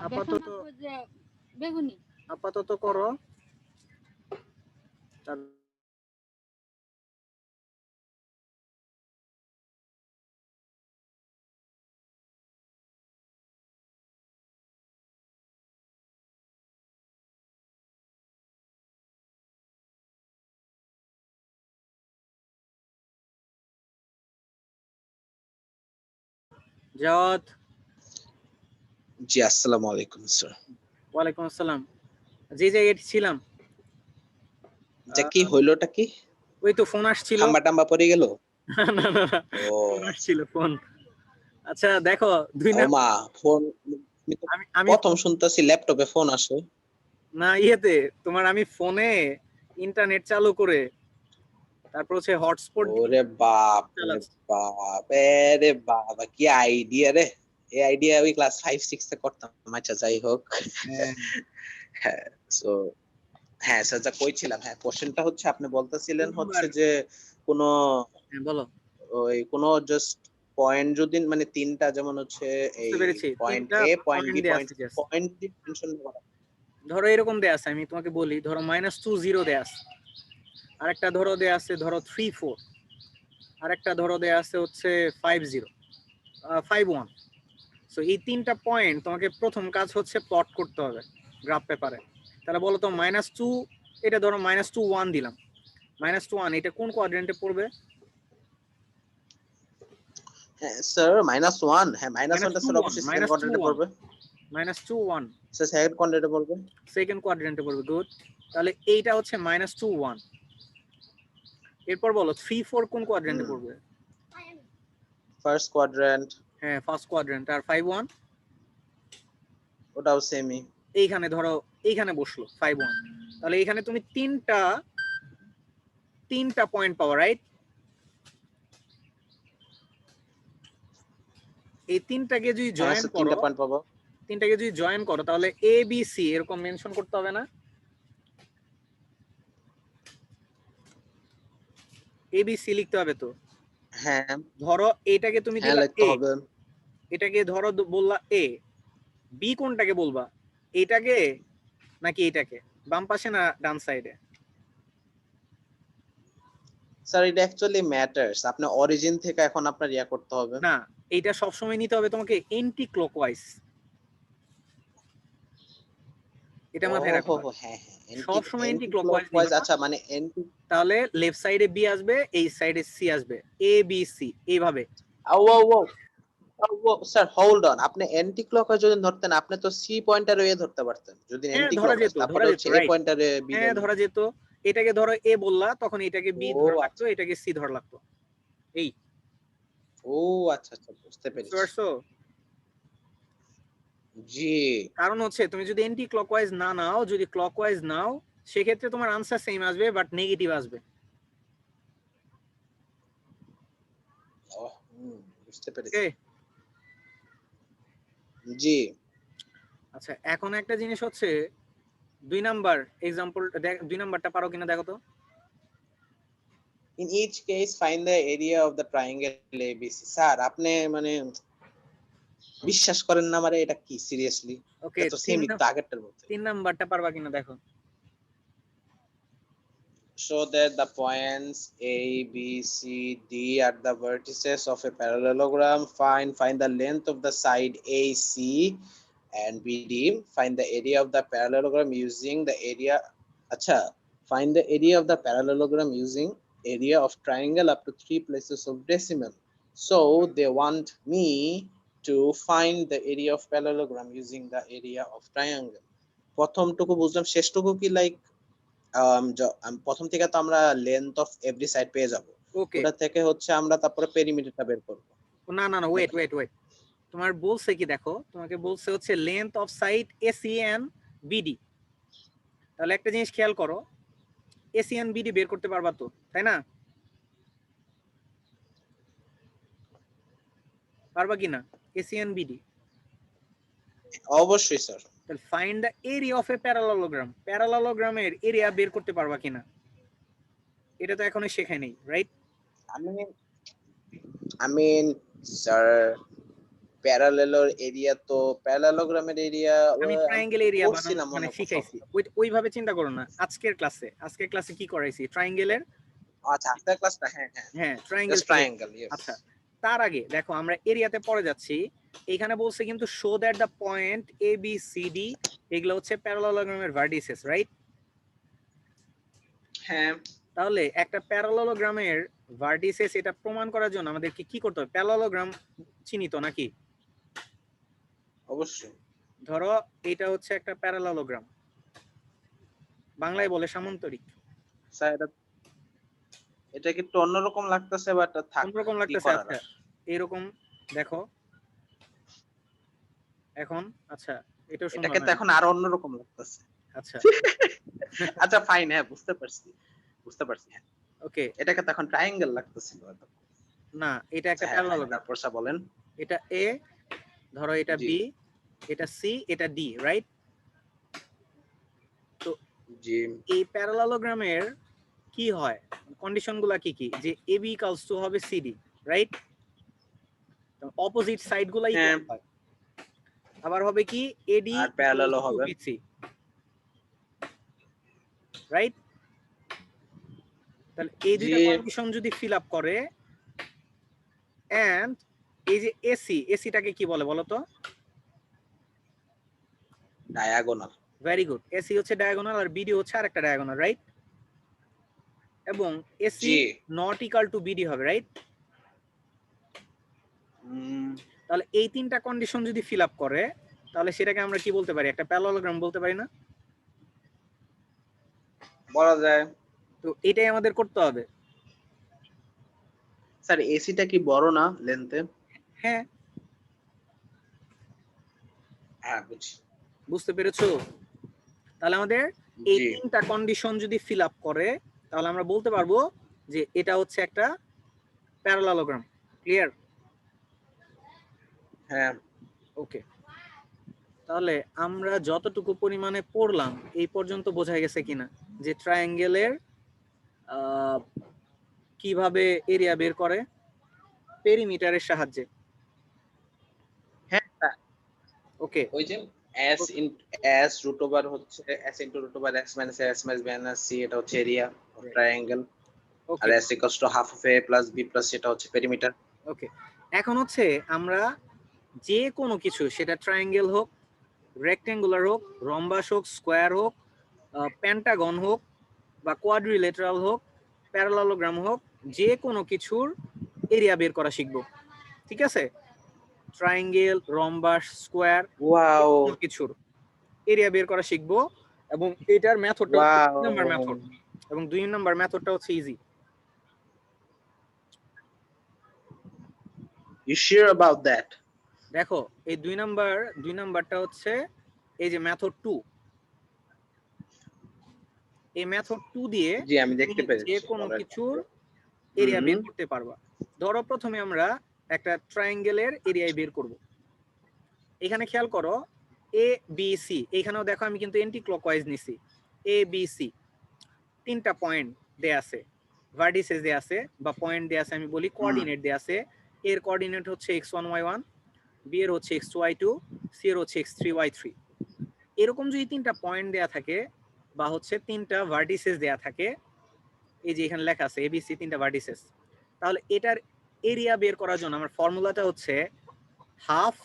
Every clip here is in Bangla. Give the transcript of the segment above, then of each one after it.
আপাতত বেগুনি আপাতত করো। জাওয়াত, জি আসসালামু আলাইকুম স্যার। ওয়ালাইকুম আসসালাম। যে জায়গায় ছিলাম, যা কি হইলোটা কি? ওই তো ফোন আসছিল। খাম্বা টাম্বা পড়ে গেল? না না না, ও ফোন আসছিল ফোন। আচ্ছা দেখো, দুই ও না মা ফোন আমি প্রথম শুনতেছি ল্যাপটপে ফোন আসে। না ইয়েতে তোমার, আমি ফোনে ইন্টারনেট চালু করে তারপর হচ্ছে হটস্পট ওরে বাপ রে বাপ, রে বাবা কি আইডিয়া রে! এই আইডিয়া আমি ক্লাস 5-6 এ করতাম। আচ্ছা যাই হোক। হ্যাঁ সো হ্যাঁ স্যার যা কইছিলাম, হ্যাঁ কোশ্চেনটা হচ্ছে আপনি বলতেছিলেন হচ্ছে যে কোনো বলো ওই কোনো জাস্ট পয়েন্ট যদি মানে তিনটা যেমন হচ্ছে এই বুঝতে পেরেছি। পয়েন্ট তিনটা এ পয়েন্ট বি দেয়া পয়েন্ট আছে just। পয়েন্ট দিয়ে মেনশন করা। ধরো এরকম দেয়া আছে, আমি তোমাকে বলি, ধরো -2 0 দেয়া আছে, আরেকটা ধরো দেয়া আছে ধরো 3 4, আরেকটা ধরো দেয়া আছে হচ্ছে 5 0 5 1। সো এই তিনটা পয়েন্ট তোমাকে প্রথম কাজ হচ্ছে প্লট করতে হবে গ্রাফ পেপারে। তাহলে বলো তো -2, এটা ধরো -2 1 দিলাম, -2 1 এটা কোন কোয়াড্রেন্টে পড়বে? হ্যাঁ স্যার -1, হ্যাঁ -1টা স্যার অবশ্যই সেকেন্ড কোয়াড্রেন্টে পড়বে। -2 1 স্যার সেকেন্ড কোয়াড্রেন্টে পড়বে। সেকেন্ড কোয়াড্রেন্টে পড়বে, গুড। তাহলে এইটা হচ্ছে -2 1। এরপর বলো 3 4 কোন কোয়াড্রেন্টে পড়বে? First quadrant. হ্যাঁ ফার্স্ট কোয়াড্রেন্ট। আর 5 1? ওটাও সেমই। এইখানে ধরো এইখানে বসলো 5 1। তাহলে এইখানে তুমি তিনটা পয়েন্ট পাওয়া, রাইট? এই তিনটাকে যদি জয়েন করো, তিনটা পয়েন্ট পাবো। তিনটাকে যদি জয়েন করো তাহলে এ বি সি এরকম মেনশন করতে হবে না? এ বি সি লিখতে হবে তো। হ্যাঁ ধরো এটাকে তুমি হ্যাঁ দিলা লিখতে এ, হবে। এটাকে ধরো বললা এ, বি কোনটাকে বলবা? এটাকে নাকি এটাকে? বাম পাশে না ডান সাইডে? স্যার এটা অ্যাকচুয়ালি ম্যাটারস। আপনি অরিজিন থেকে এখন আপনার ইয়া করতে হবে। না, এইটা সবসময় নিতে হবে তোমাকে এন্টি ক্লকওয়াইজ। এটা মাথায় রাখবা। হ্যাঁ হ্যাঁ সব সময় এন্টি ক্লকওয়াইজ ক্লকওয়াইজ। নিবা। আচ্ছা মানে এন্টি, তাহলে লেফট সাইডে বি আসবে, এই সাইডে সি আসবে, এ বি সি এইভাবে। ও ও ও স্যার হোল্ড অন, আপনি অ্যান্টি ক্লকওয়াইজ যদি ধরতেন আপনি তো সি পয়েন্টার এ ধরতে পারতেন যদি হ্যাঁ অ্যান্টি ধরা ক্লকওয়াইজ, যেত, তারপরে হচ্ছে এ রাইট। পয়েন্টারে বি হ্যাঁ ধরলেন। ধরা যেত। এটাকে ধরো এ বললা, তখন এটাকে বি ও ধরা লাগতো, আচ্ছা এটাকে সি ধরা লাগতো। এই ও আচ্ছা আচ্ছা বুঝতে বুঝতে পেরেছি। পারছো? জি কারণ হচ্ছে তুমি যদি এন্টি ক্লকওয়াইজ না নাও, যদি ক্লকওয়াইজ নাও, সেক্ষেত্রে তোমার আনসার সেম আসবে বাট নেগেটিভ আসবে। বুঝতে পেরেছি। ওকে। জি আচ্ছা এখন একটা জিনিস হচ্ছে, 2 নাম্বার এক্সাম্পল, 2 নাম্বারটা পারো কিনা দেখো তো। in each case find the area of the triangle ABC। Sir আপনি মানে বিশ্বাস করেন না মানে এটা কি সিরিয়াসলি? ওকে, এটা তো সেম একটু আগেরটার মতো। 3 নাম্বারটা পারবা কিনা দেখো। Show that the points A, B, C, D are the vertices of a parallelogram. Find the length of the side AC and BD. Find the area of the parallelogram using the area. Acha, find the area of the parallelogram using area of triangle up to 3 places of decimal. So they want me to find the area of parallelogram using the area of triangle. প্রথমটুকু বুঝলাম, শেষটুকু কি লাইক প্রথম থেকে তো আমরা লেন্থ অফ এভরি সাইড পেয়ে যাব, ওকে। ওটা থেকে হচ্ছে আমরা তারপরে পেরিমিটারটা বের করব। না না না, ওয়েট ওয়েট ওয়েট, তোমার বলছে কি দেখো, তোমাকে বলছে হচ্ছে length of side AC and BD. তাহলে একটা জিনিস খেয়াল করো, এসি এন্ড বিডি বের করতে পারবা তো, তাই না? পারবা কিনা এসি এন্ড বিডি? অবশ্যই স্যার। তাহলে find the area of a parallelogram, প্যারালেলোগ্রামের এরিয়া বের করতে পারবা কিনা? এটা তো এখনো শেখাই নেই, রাইট? I mean স্যার প্যারালেলোর এরিয়া তো প্যারালেলোগ্রামের এরিয়া আমি ট্রায়াঙ্গেল এরিয়া পড়ছি বানানো না মানে মনে শিখাইছি, ওইভাবে চিন্তা করো না। আজকের ক্লাসে কি করাইছি, ট্রায়াঙ্গেলের, আচ্ছা আজকের ক্লাসটা হ্যাঁ হ্যাঁ হ্যাঁ ট্রায়াঙ্গেল জাস্ট ট্রায়াঙ্গেল ইয়েস। আচ্ছা, তার আগে দেখো আমরা এরিয়াতে পরে যাচ্ছি। এখানে বলছে কিন্তু show that the point A B C D এগুলো হচ্ছে প্যারালেলোগ্রামের ভার্টিসেস, রাইট? হ্যাঁ তাহলে একটা প্যারালেলোগ্রামের ভার্টিসেস এটা প্রমাণ করার জন্য আমাদেরকে কি করতে হবে? প্যারালেলোগ্রাম চিহ্নিত নাকি? অবশ্যই। ধরো এটা হচ্ছে একটা প্যারালেলোগ্রাম, বাংলায় বলে সামান্তরিক। স্যার এটা কি একটু অন্যরকম লাগতেছে বাট থাক অন্যরকম কি লাগতেছে। করার আচ্ছা আর। এরকম দেখো এখন, আচ্ছা এটাও সুন্দর এটাকে তো না? এখন আরো অন্যরকম লাগতেছে। আচ্ছা আচ্ছা ফাইন, হ্যাঁ বুঝতে পারছি হ্যাঁ। ওকে, এটাকে তো এখন ট্রায়াঙ্গেল লাগতেছিল এত। না এটা একটা হ্যাঁ fine, প্যারালেলোগ্রাম। তারপর স্যার বলেন। এটা এ, ধরো এটা জি বি, এটা সি, এটা ডি, রাইট? তো জি এই প্যারালেলোগ্রামের কি হয়, কন্ডিশন গুলা কি কি? যে এবি ইকুয়ালস টু হবে সিডি, রাইট? অপোজিট সাইড গুলা হ্যাঁ ইকুয়াল হয়। আবার হবে কি এডি আর প্যারালেলও ইকুয়ালস টু হবে। BC, right? তাহলে এই দুইটা জি কন্ডিশন যদি ফিল আপ করে, এন্ড এই যে এসিটাকে কি বলে বলো তো? ডায়াগোনাল। ভেরি গুড, এসি হচ্ছে ডায়াগোনাল আর বিডি হচ্ছে আরেকটা ডায়াগোনাল, রাইট? এবং এসি জি নট ইকুয়াল টু বিডি হবে, রাইট? তাহলে এই তিনটা কন্ডিশন যদি ফিল আপ করে তাহলে সেটাকে আমরা কি বলতে পারি? একটা প্যারালেলোগ্রাম বলতে পারি না? বলা যায়। তো এটাই আমাদের করতে হবে। স্যার এসিটা কি বড় না লেন্থে? হ্যাঁ, হ্যাঁ বুঝছি। বুঝতে পেরেছো? তাহলে আমাদের এই জি তিনটা কন্ডিশন যদি ফিল আপ করে তাহলে আমরা বলতে পারবো যে এটা হচ্ছে একটা প্যারালেলোগ্রাম। ক্লিয়ার? হ্যাঁ ওকে, তাহলে আমরা যতটুকু পরিমাণে পড়লাম এই পর্যন্ত বোঝা গেছে কিনা যে ট্রায়াঙ্গেলের কিভাবে এরিয়া বের করে পেরিমিটারের সাহায্যে। হ্যাঁ স্যার। ওকে, ওই যে s রুট ওভার হচ্ছে s into root over x minus s minus c, এটা হচ্ছে এরিয়া অফ ট্রায়াঙ্গেল। আর okay, s equals to half of a plus b plus সেটা হচ্ছে পেরিমিটার। ওকে। এখন হচ্ছে আমরা যে কোনো কিছু, সেটা ট্রায়াঙ্গেল হোক, রেক্টেঙ্গুলার হোক, রম্বাস হোক, স্কোয়ার হোক, পেন্টাগন হোক বা কোয়াড্রিলেটারাল হোক, প্যারালেলোগ্রাম হোক, যে কোনো কিছুর এরিয়া বের করা শিখবো। ঠিক আছে? ট্রায়াঙ্গেল, রম্বাস, স্কোয়ার, ওয়াও কোনো কিছুর এরিয়া বের করা শিখবো। এবং এটার মেথডটা হচ্ছে 2 নাম্বার ওয়াও মেথড, এবং 2 নাম্বার মেথডটা হচ্ছে easy. You sure about that? দেখো এই 2 নাম্বারটা হচ্ছে এই যে মেথড 2, এই মেথড 2 দিয়ে জি আমি তুমি দেখতে পেরেছি যে কোনো already। কিছুর এরিয়া বের করতে পারবা। ধরো প্রথমে আমরা একটা ট্রায়াঙ্গেলের এরিয়া বের করব। এখানে খেয়াল করো এ বি সি, এখানেও দেখো আমি কিন্তু এন্টি ক্লকওয়াইজ নিছি। এ বি সি তিনটা পয়েন্ট দেয়া আছে, ভার্টিসেস দেয়া আছে বা পয়েন্ট দেয়া আছে, আমি বলি কোঅর্ডিনেট দেয়া আছে। এর কোঅর্ডিনেট হচ্ছে x1 y1, বি এর হচ্ছে x2 y2, সি এর হচ্ছে x3 y3। এরকম যদি তিনটা পয়েন্ট দেয়া থাকে বা হচ্ছে তিনটা ভার্টিসেস দেয়া থাকে, এই যে এখানে লেখা আছে এবিসি তিনটা ভার্টিসেস, তাহলে এটার এরিয়া বের করার জন্য আমার ফর্মুলাটা হচ্ছে হাফ,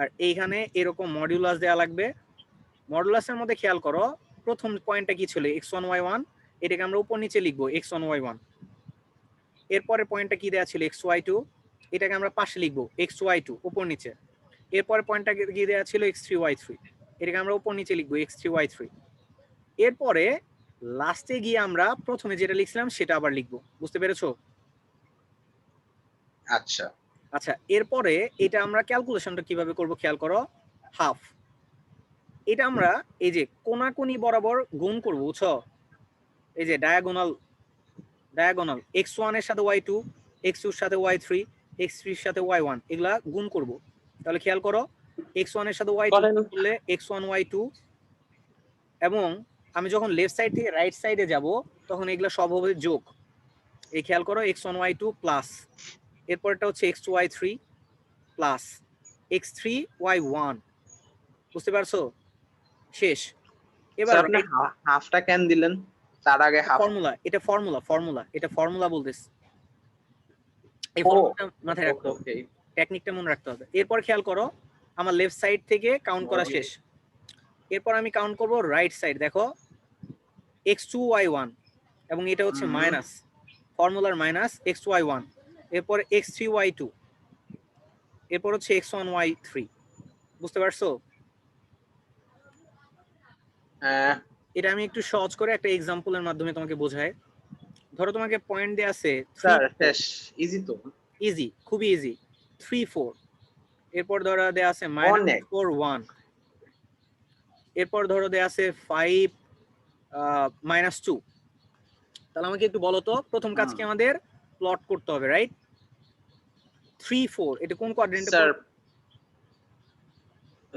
আর এইখানে এরকম মডিউলাস দেয়া লাগবে। মডুলাসের মধ্যে খেয়াল করো প্রথম পয়েন্টটা কি ছিল x1 y1, এটাকে আমরা উপর নিচে লিখবো x1 y1। এরপরে পয়েন্টটা কি দেয়া ছিল xy2, এটাকে আমরা পাশে লিখবো xy2 উপর নিচে। এরপরে পয়েন্টটা কি দেয়া ছিল x3 y3, এটাকে আমরা উপর নিচে লিখবো x3 y3। এরপরে লাস্টে গিয়ে আমরা প্রথমে যেটা লিখছিলাম সেটা আবার লিখবো। বুঝতে পেরেছো? আচ্ছা আচ্ছা, এরপরে এটা আমরা ক্যালকুলেশনটা কিভাবে করব খেয়াল করো। হাফ, এটা আমরা এই যে কোনাকুনি বরাবর গুণ করব, বুঝছো? এই যে ডায়াগোনাল x1 এর সাথে y2, x2 এর সাথে y3, x3 এর সাথে y1 এগুলা গুণ করব। তাহলে খেয়াল করো x1 এর সাথে y2 করেন। করলে x1 y2, এবং আমি যখন লেফট সাইড থেকে রাইট সাইডে যাব তখন এগুলা সব হবে যোগ। এই খেয়াল করো x1 y2 প্লাস, এরপরটা হচ্ছে x2 y3, প্লাস x3y1, বুঝতে পারছো? শেষ। এবার স্যার আপনি হাফটা কেন দিলেন? তার আগে হাফ। এটা ফর্মুলা বলতেছি, এই ও ফর্মুলাটা মাথায় রাখতে ওকে হবে, ওকে। টেকনিকটা মনে রাখতে হবে। এরপর খেয়াল করো, আমার লেফট সাইড থেকে কাউন্ট করা শেষ। এরপর আমি কাউন্ট করব রাইট সাইড, দেখো x2y1 এবং এটা হচ্ছে মাইনাস, ফর্মুলার মাইনাস x2y1, এরপর x3y2, এরপর হচ্ছে x1y3, বুঝতে পারছো? হ্যাঁ এটা আমি একটু সহজ করে একটা এক্সাম্পলের মাধ্যমে তোমাকে বোঝাই। ধরো তোমাকে পয়েন্ট দেয়া আছে স্যার শেষ, ইজি তো। ইজি, খুবই ইজি, 3 4, এরপর ধরো দেয়া আছে অনেক। -4 1, এরপর ধরো দেয়া আছে 5 -2। তাহলে আমাকে একটু বলো তো, প্রথম কাজ কি আমাদের প্লট করতে হবে, রাইট? 3 4 এটা কোন কোয়াড্রেন্টে স্যার পড়বে?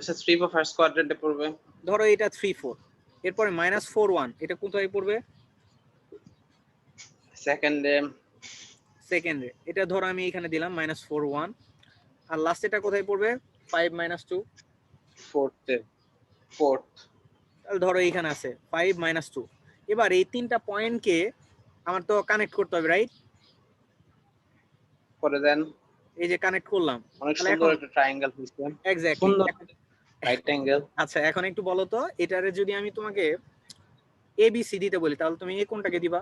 স্যার 3 বা ফার্স্ট কোয়াড্রেন্টে পড়বে। ধরো এটা 3 4, এরপরে -4 1 এটা কোথায় পড়বে? সেকেন্ডে। সেকেন্ডে। এটা ধরো আমি এখানে দিলাম -4 1, আর লাস্ট এটা কোথায় পড়বে? 5 -2। ফোর্থে। ফোর্থ। তাহলে ধরো এখানে আছে 5 -2। এবার এই তিনটা পয়েন্টকে আমার তো কানেক্ট করতে হবে, রাইট? করে দেন। এই যে কানেক্ট করলাম, অনেক তাহলে সুন্দর এখন একটা ট্রায়াঙ্গেল হইছে। এক্স্যাক্টলি। সুন্দর রাইট অ্যাঙ্গেল। আচ্ছা এখন একটু বলো তো, এটারে যদি আমি তোমাকে এ বি সি দিতে বলি, তাহলে তুমি এ কোনটাকে দিবা?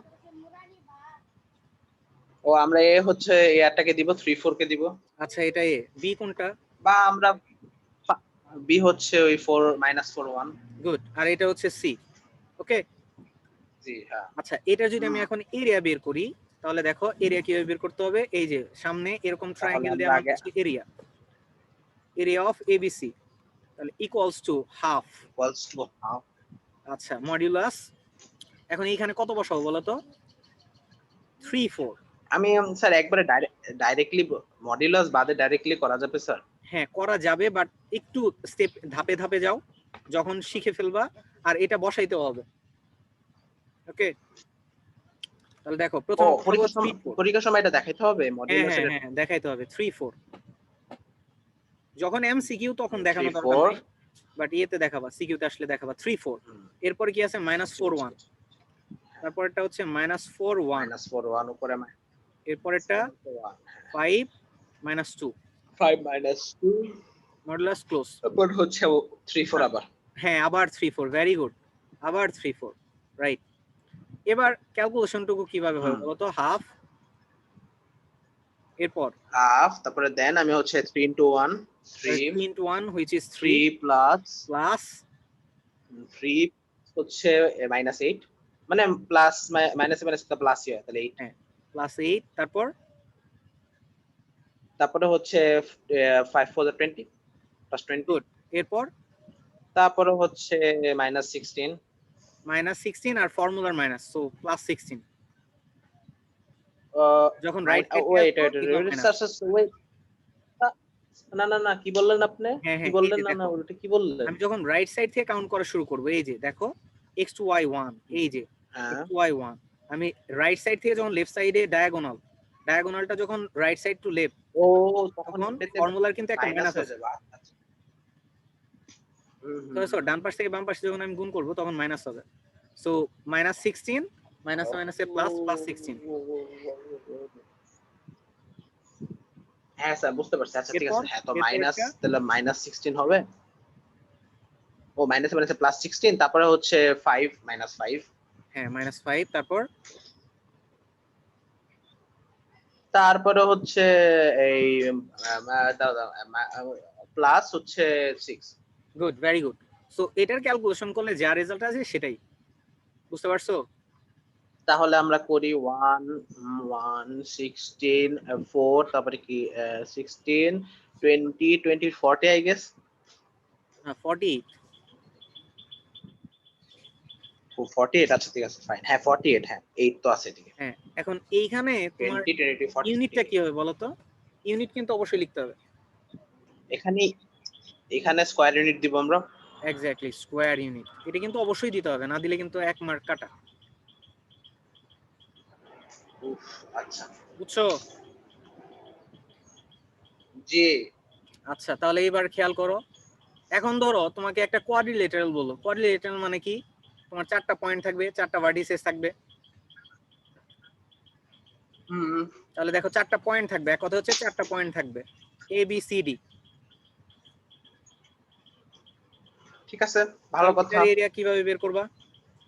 ও আমরা এ হচ্ছে এয়ারটাকে দিব, 3 4 কে দিব। আচ্ছা এটা এ, বি কোনটা? বা আমরা বি হচ্ছে ওই 4 -4 1। গুড। আর এটা হচ্ছে সি। ওকে। জি হ্যাঁ। আচ্ছা এটা যদি আমি এখন এরিয়া বের করি, তাহলে দেখো এরিয়া কিভাবে বের করতে হবে। এই যে সামনে এরকম তাহলে ট্রায়াঙ্গেল দিয়ে আমরা আমার আগে হচ্ছে এরিয়া অফ এবিসি, তাহলে equals to half. Equals to half. আচ্ছা মডিউলাস, এখন এইখানে কত বসাবো বলো তো? 3 4। আমি স্যার একবারে ডাইরেক্টলি মডুলাস বাদে ডাইরেক্টলি করা যাবে স্যার? হ্যাঁ করা যাবে, বাট একটু স্টেপ ধাপে ধাপে যাও, যখন শিখে ফেলবা। আর এটা বসাইতে হবে। ওকে, তাহলে দেখো ও প্রথম পরীক্ষার 3 4। পরীক্ষার সময় এটা দেখাইতে হবে হ্যাঁ মডুলাসের। হ্যাঁ হ্যাঁ দেখাইতে হবে 3 4। যখন এমসিকিউ তখন 3 দেখানো দরকার 4। নাই, বাট ইয়েতে দেখাবা, সিকিউতে আসলে দেখাবা 3 4। এরপর কি আছে? -4 1, তারপরটা হচ্ছে -4 1, -4 1 উপরে এরপরেরটা 1 5 -2, 5 -2। Modulus close. তারপর হচ্ছে 3 4 আবার। হ্যাঁ আবার 3 4, ভেরি গুড, আবার 3 4, রাইট। এবার ক্যালকুলেশনটুকু কিভাবে হবে বলো তো? হাফ, এরপর হাফ, তারপরে দেন আমি হচ্ছে 3 into 1 3 3 into 1 which is 3 3 plus plus 3 হচ্ছে -8, মানে প্লাস মাইনাস মাইনাস প্লাস হয় তাহলে 8। হ্যাঁ প্লাস 8, তারপর তারপরে হচ্ছে 5 4 20 প্লাস 20। গুড, এরপর তারপরে হচ্ছে -16 -16 আর ফর্মুলার মাইনাস, সো +16। যখন রাইট সাইড থেকে ওয়েট আসবো এগুলো মাইনাস। ওয়েট। না না না কি বললেন আপনি? হ্যাঁ কি হ্যাঁ এই বললেন? যে না না দেখো, ওটা কি বললেন? আমি যখন রাইট সাইড থেকে কাউন্ট করা শুরু করব, এই যে দেখো x to y1, এই যে হ্যাঁ। x to y1, আমি রাইট সাইড থেকে যখন লেফট সাইডে ডায়াগোনালটা যখন রাইট সাইড টু লেফট, ও তখন তখন এটাতে ফর্মুলার কিন্তু একটা মাইনাস মাইনাস হয়ে আছে। যাবে। আচ্ছা। তো ডান পাশ থেকে বাম পাশে যখন আমি গুণ করব তখন মাইনাস হবে। সো -16 মাইনাস মাইনাসে প্লাস +16। হ্যাঁ স্যার বুঝতে পারছি। আচ্ছা ঠিক এরপর আছে। হ্যাঁ তো এরপর মাইনাস, একটা, তাহলে -16 হবে। ও মাইনাস মাইনাসে +16, তারপরে হচ্ছে 5 -5। হ্যাঁ -5, তারপর তারপরে হচ্ছে এই প্লাস হচ্ছে 6। Good, very good. সো এটার ক্যালকুলেশন করলে যা রেজাল্ট আছে সেটাই, বুঝতে পারছো? তাহলে আমরা করি 1 1 16 4, তারপরে কি 16 20 20 40 আই গেস। 48। 48। আচ্ছা ঠিক আছে ফাইন। হ্যাঁ 48, হ্যাঁ 8 তো আছে ঠিক আছে। হ্যাঁ এখন এইখানে তোমার 20 20 40 ইউনিটটা কি হবে বলো তো? ইউনিট কিন্তু অবশ্যই লিখতে হবে। এখানে এখানে স্কয়ার ইউনিট দিব আমরা। এক্স্যাক্টলি, স্কোয়ার ইউনিট, এটা কিন্তু অবশ্যই দিতে হবে, না দিলে কিন্তু 1 মার্ক কাটা, উফ, আচ্ছা বুঝছো? জি। আচ্ছা তাহলে এবার খেয়াল করো, এখন ধরো তোমাকে একটা কোয়াড্রিলেটারাল বললো। কোয়াড্রিলেটারাল মানে কি? তোমার 4টা পয়েন্ট থাকবে, 4টা ভার্টিসেস থাকবে। তাহলে দেখো 4টা পয়েন্ট থাকবে, এক কথা হচ্ছে 4টা পয়েন্ট থাকবে, এ বি সি ডি। ঠিক আছে, ভালো কথা। এরিয়া কিভাবে বের করবা?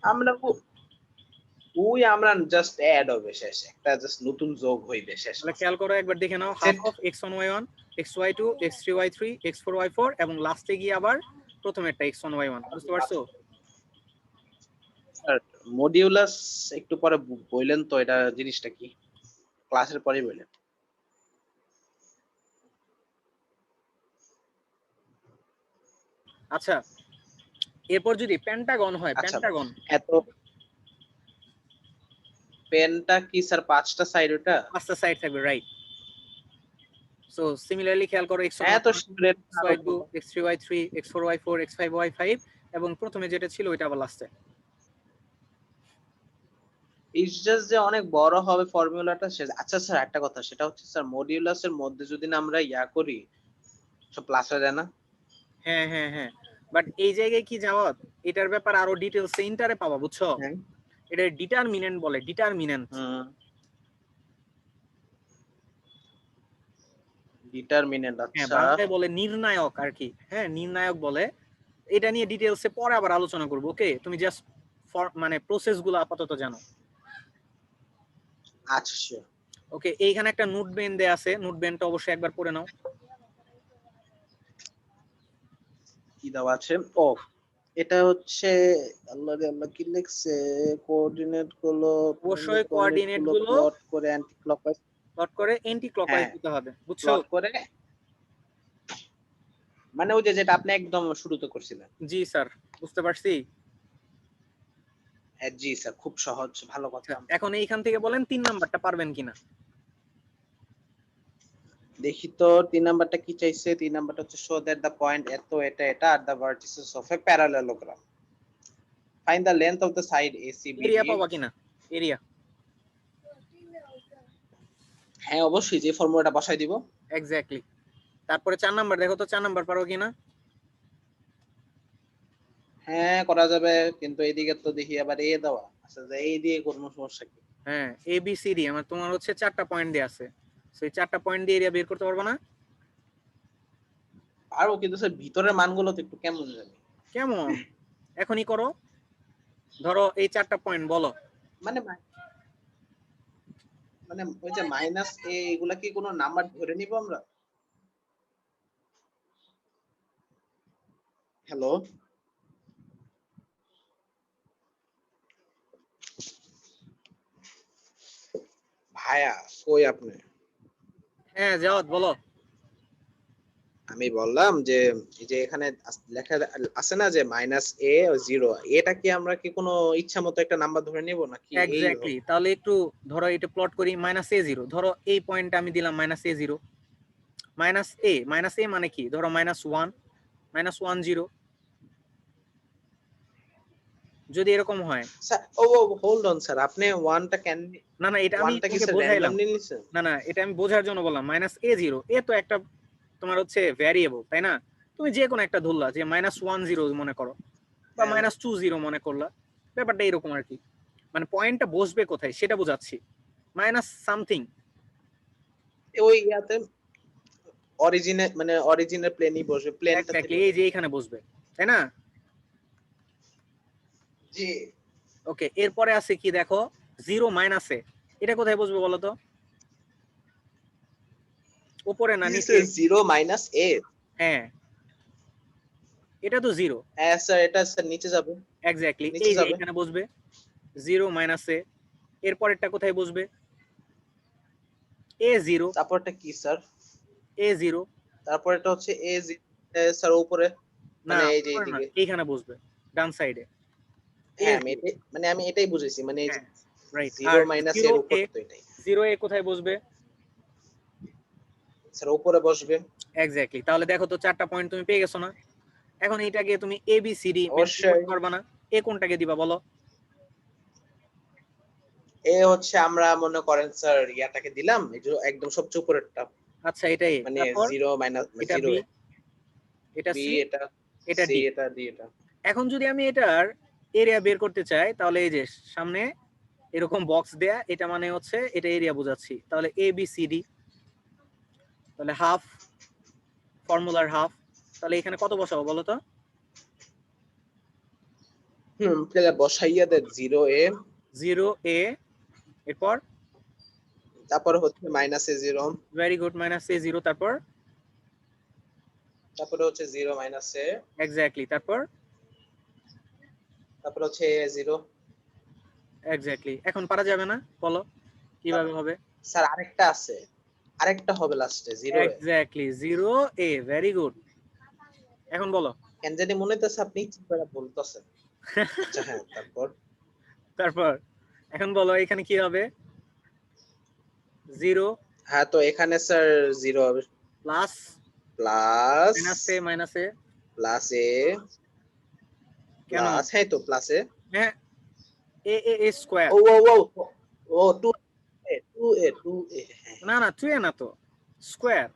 আমরা আমরা জাস্ট অ্যাড হবে শেষ, একটা জাস্ট নতুন যোগ হইবে শেষ। তাহলে খেয়াল করো, একবার দেখে নাও, half of x1 y1 xy2 x3 y3 x4 y4 এবং লাস্টে গিয়ে আবার প্রথমেরটা x1 y1। বুঝতে পারছো? স্যার মডিউলাস একটু পরে বললেন তো, এটা জিনিসটা কি? ক্লাসের পরেই বললেন। আচ্ছা এরপর যদি পেন্টাগন হয়, আচ্ছা, পেন্টাগন এত পেনটা কি স্যার 5টা সাইড? ওটা 5টা সাইড থাকবে, রাইট। সো সিমিলারলি খেয়াল করো, x1 এত y2 x3 y3 x4 y4 x5 y5 এবং প্রথমে যেটা ছিল ওইটা আবার লাস্টে। ইটস জাস্ট যে অনেক বড় হবে ফর্মুলাটা শেষ। আচ্ছা স্যার একটা কথা, সেটা হচ্ছে স্যার মডিউলাসের মধ্যে যদি না আমরা ইয়া করি, সব প্লাস হয়ে যায় না? হ্যাঁ হ্যাঁ হ্যাঁ, বাট এই জায়গায় কি যাওয়াত, এটার ব্যাপার আরো ডিটেইলস ইন্টারে পাবা, বুঝছো? হ্যাঁ। এটা ডিটারমিনেন্ট বলে, ডিটারমিনেন্ট। ডিটারমিনেন্ট, হ্যাঁ আচ্ছা। বাংলায় বলে নির্ণায়ক আর কি। হ্যাঁ নির্ণায়ক বলে। এটা নিয়ে ডিটেইলসে পরে আবার আলোচনা করব, ওকে? তুমি জাস্ট মানে প্রসেস গুলো আপাতত জানো। আচ্ছা sure. ওকে, এইখানে একটা নোট বেন দেয়া আছে, নোট বেনটা অবশ্যই একবার পড়ে নাও। কি দেওয়া আছে? ও এটা হচ্ছে, আল্লাহ রে আল্লাহ, কি লিখছে? কোঅর্ডিনেট গুলো, অবশ্যই কোঅর্ডিনেট গুলো প্লট করে অ্যান্টি ক্লকওয়াইজ, প্লট করে অ্যান্টি ক্লকওয়াইজ দিতে হবে, বুঝছো? প্লট করে, মানে ওই যে যেটা আপনি একদম শুরুতে করছিলেন। জি স্যার, বুঝতে পারছি। হ্যাঁ জি স্যার, খুব সহজ, ভালো কথা। এখন এইখান থেকে বলেন 3 নাম্বারটা পারবেন কিনা। দেখি তো 3 নাম্বারটা কি চাইছে। 3 নাম্বারটা হচ্ছে শো দ্যাট দ্য পয়েন্ট এত এটা এটা are the vertices of a parallelogram, find the length of the side ACBD। Area পাবা কিনা, এরিয়া। হ্যাঁ অবশ্যই, যে ফর্মুলাটা বসাই দিব। এক্স্যাক্টলি। তারপরে 4 নাম্বার দেখো তো, 4 নাম্বার পারো কিনা। হ্যাঁ করা যাবে, কিন্তু এইদিকে তো দেখি আবার এ দেওয়া আচ্ছা, যে এই দিয়ে কোনো সমস্যা কি? হ্যাঁ এ বি সি ডি, আমার তোমার হচ্ছে 4টা পয়েন্ট দেয়া আছে, সেই 4টা পয়েন্ট দিয়ে এরিয়া বের করতে পারবো না? পারবো, কিন্তু স্যার ভিতরের মানগুলো তো একটু কেমন জানি। কেমন? এখনই করো, ধরো এই 4টা পয়েন্ট বলো। মানে মানে ওই যে মাইনাস এ, এগুলা কি কোনো নাম্বার ধরে নিব আমরা? হ্যালো ভাইয়া, কই আপনি? হ্যাঁ জাওয়াত বলো। আমি বললাম যে এই যে এখানে লেখা আছে না যে মাইনাস এ 0, এটা কি আমরা কি কোনো ইচ্ছা মতো একটা নাম্বার ধরে নিব নাকি এই এক্স্যাক্টলি, তাহলে একটু ধরো এটা প্লট করি। -a0, ধরো এই পয়েন্টটা আমি দিলাম -a0, মাইনাস এ মানে কি, ধরো -1 -1 0, যদি এরকম হয়। স্যার ও হোল্ড অন স্যার, আপনি 1টা কেন? না না, এটা আমি 1টা কি তোমাকে স্যার বোঝাইলাম। র্যান্ডমলি নিছেন? না না, এটা আমি বোঝার জন্য বললাম। -a0 এ তো একটা তোমার হচ্ছে ভ্যারিয়েবল, তাই না? তুমি যে কোনো একটা ধরলা, যে -10 মনে করো বা -20 মনে করলা, ব্যাপারটা এরকম আর কি। মানে পয়েন্টটা বসবে কোথায় সেটা বোঝাচ্ছি, মাইনাস সামথিং। ওই ইয়াতে অরিজিনে, মানে অরিজিনের প্লেনই বসবে, প্লেনটাতে এক্স্যাক্টলি, এই যে এখানে বসবে, তাই না? জি। ওকে, এরপরে আছে কি দেখো, 0 মাইনাসে, এটা কোথায় বসবে বলো তো? উপরে না নিচে? 0 মাইনাস এ, হ্যাঁ এটা তো 0। হ্যাঁ স্যার এটা স্যার নিচে যাবে। এক্স্যাক্টলি, নিচে এই যে যাবে। এখানে বসবে 0 মাইনাসে। এরপরেরটা কোথায় বসবে? a0। তারপরটা কি স্যার? a0 তারপর এটা হচ্ছে এ স্যার উপরে, না, মানে এই যে উপরে না, এইদিকে। এইখানে বসবে ডান সাইডে। হ্যাঁ আমি এটাই, মানে আমি এটাই বুঝেছি, মানে এই যে হ্যাঁ রাইট। 0 মাইনাস এর উপর তো এটাই। 0 কোথায় বসবে? স্যার উপরে বসবে। এক্স্যাক্টলি, তাহলে দেখো তো 4টা পয়েন্ট তুমি পেয়ে গেছো না? এখন এইটাকে তুমি এ বি সি ডি অবশ্যই। করতে পারবা না? এ কোনটাকে দিবা বলো? এ হচ্ছে আমরা মনে করেন স্যার ইয়াটাকে দিলাম, এই যে একদম সবচেয়ে উপরেরটা। আচ্ছা এটা এ, মানে তারপর 0 মাইনাস এটা 0 বি, এ, এটা বি সি, এটা, এটা সি ডি। এটা, ডি এটা। এখন যদি আমি এটার এরিয়া বের করতে চাই তাহলে এই যে সামনে এরকম বক্স দেয়া, এটা মানে হচ্ছে এটা এরিয়া বোঝাচ্ছি, তাহলে এ বি সি ডি, তাহলে হাফ, ফর্মুলার হাফ, তাহলে এখানে কত বসাবো বলো তো? তাহলে বসাইয়া দেন 0 এ, 0 এ, এরপর তারপর হচ্ছে মাইনাস এ 0, ভেরি গুড, মাইনাস এ 0, তারপর তারপরে হচ্ছে 0 মাইনাস এ, এক্স্যাক্টলি, তারপর তারপর হচ্ছে এ 0। এক্স্যাক্টলি। এখন পারা যাবে না, বলো কিভাবে হবে? স্যার আরেকটা আছে, আরেকটা হবে লাস্টে 0 এ। এক্স্যাক্টলি, 0 এ, ভেরি গুড। এখন বলো। কেন জানি মনে হইতেছে আপনি ইচ্ছা করে বলতেছেন। আচ্ছা হ্যাঁ, তারপর তারপর এখন বলো এখানে কি হবে? 0 হ্যাঁ, তো এখানে স্যার 0 হবে, প্লাস প্লাস মাইনাস এ, প্লাস এ কেন? প্লাস, হ্যাঁ তো প্লাস এ, হ্যাঁ, এ এ এ স্কয়ার। ও ও ও ও 2 এ 2 এ 2 এ, হ্যাঁ না না, 2 এ না তো, স্কয়ার।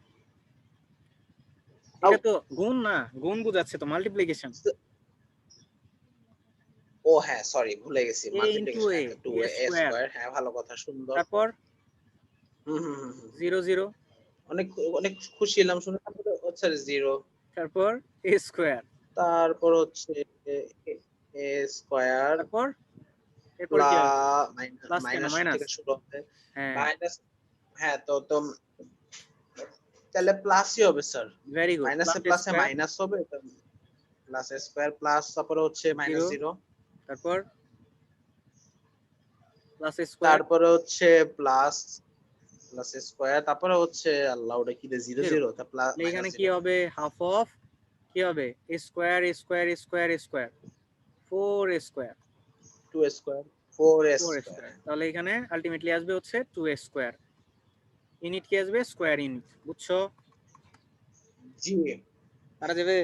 আউ, এটা তো গুণ না, গুণ বোঝাচ্ছে তো, মাল্টিপ্লিকেশন। ও হ্যাঁ সরি ভুলে গেছি, এ ইনটু মাল্টিপ্লিকেশন, এ, হ্যাঁ 2 এ এ স্কয়ার, স্কয়ার, হ্যাঁ ভালো কথা, সুন্দর। তারপর হুম হুম হুম হুম। 0 0, অনেক অনেক খুশি হলাম শুনে। তারপরে হচ্ছে 0, তারপর এ স্কয়ার, তারপর হচ্ছে এ স্কয়ার তারপর এরপর কি হবে? প্লাস প্লাস কেন, মাইনাস মাইনাস? থেকে শুরু হবে, হ্যাঁ, মাইনাস, হ্যাঁ তো তো তাহলে প্লাসই হবে স্যার, ভেরি গুড, মাইনাসে প্লাস এ প্লাসে স্কয়ার, মাইনাস হবে, প্লাস স্কয়ার প্লাস তারপরে হচ্ছে মাইনাস 0, 0, তারপর প্লাস এ স্কয়ার, তারপরে হচ্ছে প্লাস প্লাস স্কয়ার, তারপরে হচ্ছে আল্লাহ ওটা কি 0 0। 0, তা প্লাস মাইনাস এখানে কি 0, হবে? হাফ অফ, কি হবে? এ স্কয়ার এ স্কয়ার এ স্কয়ার এ স্কয়ার, 4 এ স্কয়ার, 2 স্কয়ার 4 4 স্কয়ার। স্কয়ার, তাহলে এখানে আলটিমেটলি আসবে হচ্ছে 2 স্কয়ার। ইউনিট কি আসবে? স্কয়ার ইউনিট, বুঝছো? জি পারা যাবে?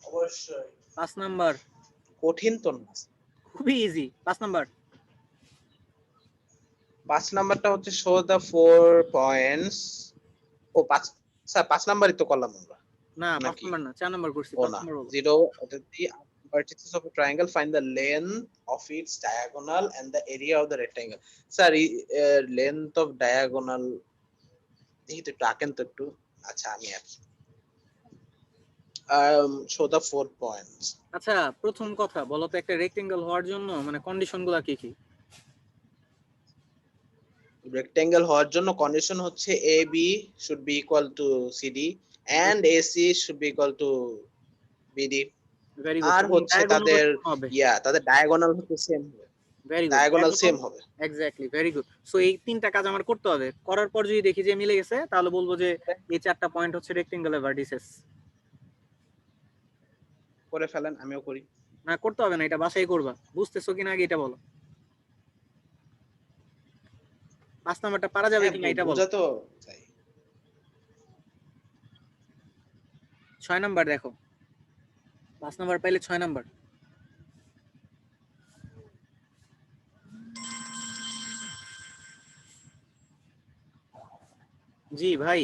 অবশ্যই, 5 নাম্বার, কঠিন তো না। খুবই ইজি। 5 নাম্বার, 5 নাম্বারটা হচ্ছে শো দা 4 পয়েন্টস, ও 5, স্যার 5 নাম্বারই তো করলাম আমরা না 5 নাকি? নাম্বার না, 4 নাম্বার করছি। ও 5 না, নাম্বার বলো। 0 এটা দি vertices of a triangle, find the length of its diagonal and the area of the rectangle. Sir length of diagonal দেখি তো একটু আঁকেন তো একটু। আচ্ছা আমি আঁকি, show the 4 points. আচ্ছা, প্রথম কথা বলো তো, একটা রেক্টেঙ্গেল হওয়ার জন্য মানে কন্ডিশন গুলা কি কি? রেক্টেঙ্গেল হওয়ার জন্য কন্ডিশন হচ্ছে AB should be equal to CD and AC should be equal to BD, very good. আর এবং হচ্ছে ডায়াগোনাল তাদের হবে। তাদের ডায়াগোনাল হচ্ছে সেম হবে, ভেরি গুড, ডায়াগোনাল সেম হবে। Exactly, very good. সো এই তিনটা কাজ আমার করতে হবে, করার পর যদি দেখি যে মিলে গেছে তাহলে বলবো যে এই 4টা পয়েন্ট হচ্ছে রেক্টেঙ্গেলের ভার্টিসেস। করে ফেলেন, আমিও করি। না করতে হবে না, এটা বাসায় করবা। বুঝতেছো কিনা আগে এটা বলো। 5 নাম্বারটা পারা যাবে হ্যাঁ কিনা এটা বলো। বোঝা তো চাই। 6 নাম্বার দেখো, 5 নাম্বার পাইলে 6 নাম্বার। জি ভাই,